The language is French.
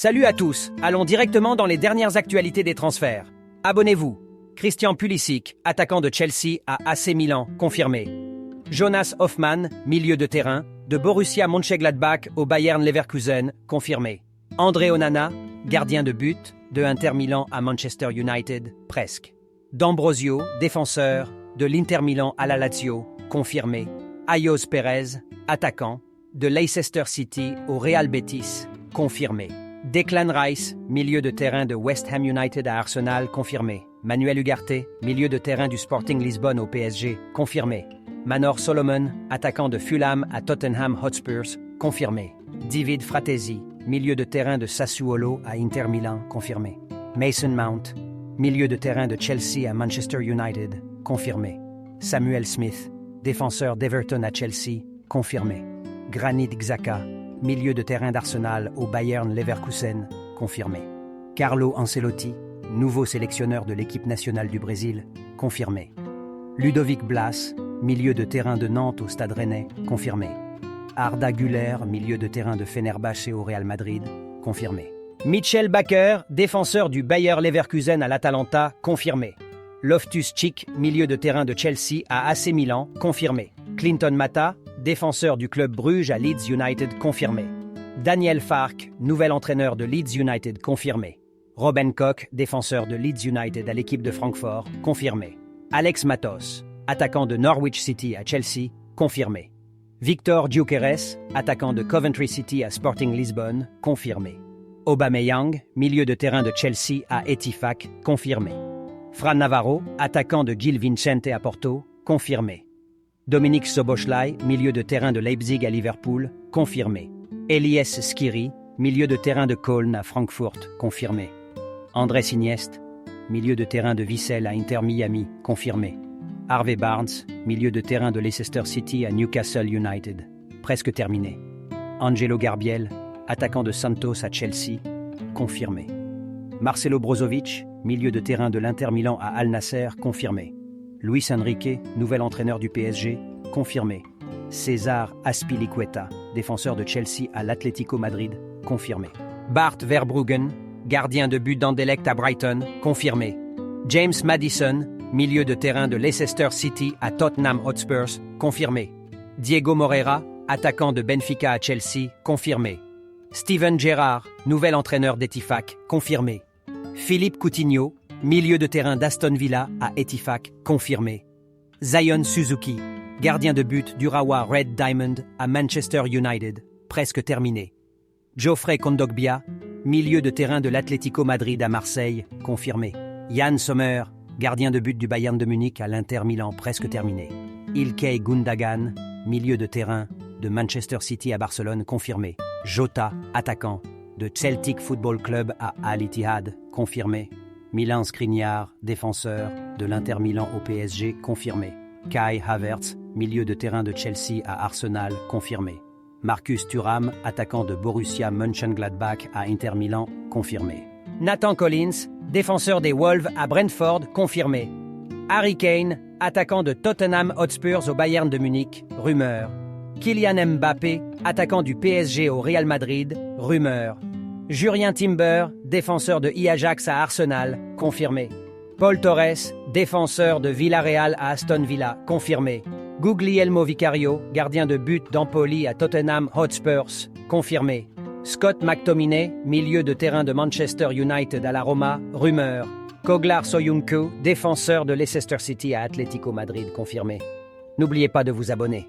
Salut à tous, allons directement dans les dernières actualités des transferts. Abonnez-vous. Christian Pulisic, attaquant de Chelsea à AC Milan, confirmé. Jonas Hoffmann, milieu de terrain, de Borussia Mönchengladbach au Bayern Leverkusen, confirmé. André Onana, gardien de but, de Inter Milan à Manchester United, presque. D'Ambrosio, défenseur, de l'Inter Milan à la Lazio, confirmé. Ayoze Perez, attaquant, de Leicester City au Real Betis, confirmé. Declan Rice, milieu de terrain de West Ham United à Arsenal, confirmé. Manuel Ugarte, milieu de terrain du Sporting Lisbonne au PSG, confirmé. Manor Solomon, attaquant de Fulham à Tottenham Hotspurs, confirmé. David Fratesi, milieu de terrain de Sassuolo à Inter Milan, confirmé. Mason Mount, milieu de terrain de Chelsea à Manchester United, confirmé. Samuel Smith, défenseur d'Everton à Chelsea, confirmé. Granit Xhaka, milieu de terrain d'Arsenal au Bayern Leverkusen, confirmé. Carlo Ancelotti, nouveau sélectionneur de l'équipe nationale du Brésil, confirmé. Ludovic Blas, milieu de terrain de Nantes au Stade Rennais, confirmé. Arda Güler, milieu de terrain de Fenerbahçe au Real Madrid, confirmé. Mitchell Bakker, défenseur du Bayer Leverkusen à l'Atalanta, confirmé. Loftus-Cheek, milieu de terrain de Chelsea à AC Milan, confirmé. Clinton Mata, défenseur du club Bruges à Leeds United, confirmé. Daniel Farke, nouvel entraîneur de Leeds United, confirmé. Robin Koch, défenseur de Leeds United à l'équipe de Francfort, confirmé. Alex Matos, attaquant de Norwich City à Chelsea, confirmé. Victor Gyökeres, attaquant de Coventry City à Sporting Lisbonne, confirmé. Aubameyang, milieu de terrain de Chelsea à Ettifaq, confirmé. Fran Navarro, attaquant de Gil Vicente à Porto, confirmé. Dominique Szoboszlai, milieu de terrain de Leipzig à Liverpool, confirmé. Elias Skiri, milieu de terrain de Köln à Francfort, confirmé. Andrés Iniesta, milieu de terrain de Vissel à Inter Miami, confirmé. Harvey Barnes, milieu de terrain de Leicester City à Newcastle United, presque terminé. Angelo Garbiel, attaquant de Santos à Chelsea, confirmé. Marcelo Brozovic, milieu de terrain de l'Inter Milan à Al Nasser, confirmé. Luis Enrique, nouvel entraîneur du PSG, confirmé. César Azpilicueta, défenseur de Chelsea à l'Atlético Madrid, confirmé. Bart Verbruggen, gardien de but d'Anderlecht à Brighton, confirmé. James Maddison, milieu de terrain de Leicester City à Tottenham Hotspurs, confirmé. Diego Moreira, attaquant de Benfica à Chelsea, confirmé. Steven Gerrard, nouvel entraîneur d'Ettifaq, confirmé. Philippe Coutinho, milieu de terrain d'Aston Villa à Ettifaq, confirmé. Zion Suzuki, gardien de but d'Urawa Red Diamond à Manchester United, presque terminé. Geoffrey Kondogbia, milieu de terrain de l'Atlético Madrid à Marseille, confirmé. Yann Sommer, gardien de but du Bayern de Munich à l'Inter Milan, presque terminé. Ilkay Gundogan, milieu de terrain de Manchester City à Barcelone, confirmé. Jota, attaquant de Celtic Football Club à Al Ittihad, confirmé. Milan Skriniar, défenseur de l'Inter Milan au PSG, confirmé. Kai Havertz, milieu de terrain de Chelsea à Arsenal, confirmé. Marcus Thuram, attaquant de Borussia Mönchengladbach à Inter Milan, confirmé. Nathan Collins, défenseur des Wolves à Brentford, confirmé. Harry Kane, attaquant de Tottenham Hotspurs au Bayern de Munich, rumeur. Kylian Mbappé, attaquant du PSG au Real Madrid, rumeur. Jurien Timber, défenseur de Ajax à Arsenal, confirmé. Paul Torres, défenseur de Villarreal à Aston Villa, confirmé. Guglielmo Vicario, gardien de but d'Empoli à Tottenham Hotspurs, confirmé. Scott McTominay, milieu de terrain de Manchester United à la Roma, rumeur. Koglar Soyuncu, défenseur de Leicester City à Atlético Madrid, confirmé. N'oubliez pas de vous abonner.